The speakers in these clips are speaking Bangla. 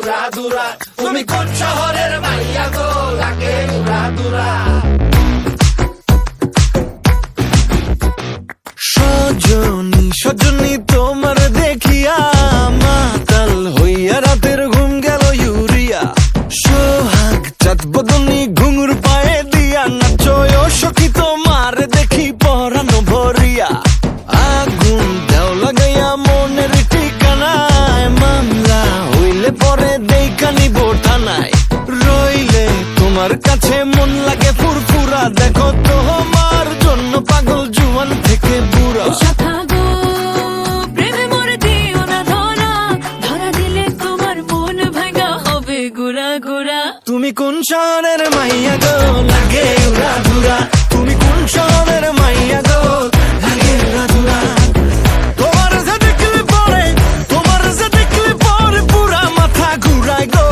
উড়া দুরা। তুমি কোন শহরের মাইয়া গো, লাগে উড়া দুরা। সজনী সজনী তোমার দেখিয়া মাতাল হইয়া রাতের ঘুম গেল ইউরিয়া। সোহাগ চাঁদ বদনী ঘুঙুর পায়ে দিয়া নাচয় সখী তোমার দেখি পরানো ভরিয়া। আগুন দাও লাগাইয়া মনের ঠিকানায়, মামলা হইলে পরে দেখা নিব থানায়। রইলে তোমার কাছে মন লাগে ফুরফুরা, দেখো তোমার জন্য পাগল জুয়ান থেকে বুড়া। শাখা গো প্রেমে মরে দিও না ধরা, ধরা দিলে তোমার মন ভাঙা হবে গুড়া গুড়া। তুমি কোন শহরের মাইয়া গো, লাগে উড়া ধুরা। তুমি কোন শহরের মাইয়া গো, লাগে উড়া ধুরা। তোমার যে দেখলে পরে, তোমার যে দেখলে পরে পুরা মাথা ঘুরায় গো,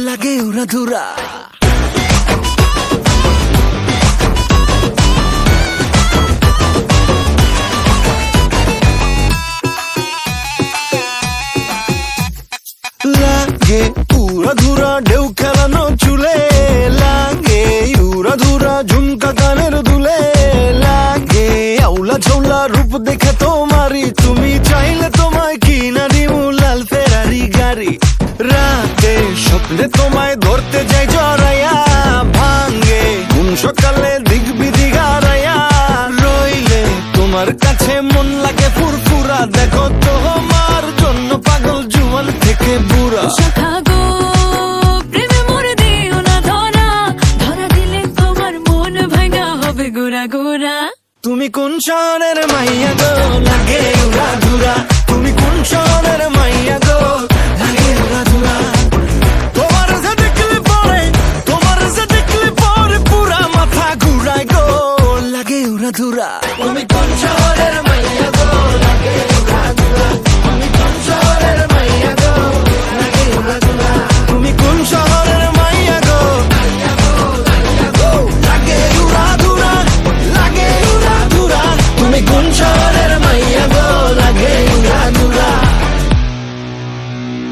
লাগে উড়া ধুরা। লাগে উড়া ধুরা ঢেউ খেলানো চুলে, লাগে উড়া ধুরা ঝুমকা গানের দুলে, লাগে আউলা ঝৌলা রূপ দেখে তোমারি, তুমি চাইলে তোমায় কিনা দিমু লাল ফেরারি গাড়ি। রাতে স্বপ্নে তোমায় ধরতে যাই জড়াইয়া, ভাঙ্গে ঘুম সকালে দিক বিদিক হারাইয়া। রইলে তোমার কাছে মন লাগে ফুরফুরা, দেখো তোমার জন্য পাগল জুয়ান থেকে বুড়া। শাখা গো প্রেমে মরে দিও না ধরা, ধরা দিলে তোমার মন ভাঙা হবে গুড়া গুড়া। তুমি কোন শহরের মাইয়া গো, লাগে উড়া ধুরা। তুমি কোন শহরের মাইয়া গো, লাগে উড়া ধুরা। তোমার যে দেখলে পরে, তোমার যে দেখলে পরে পুরা মাথা ঘুরায় গো, লাগে উড়া ধুরা। তুমি কোন শহরের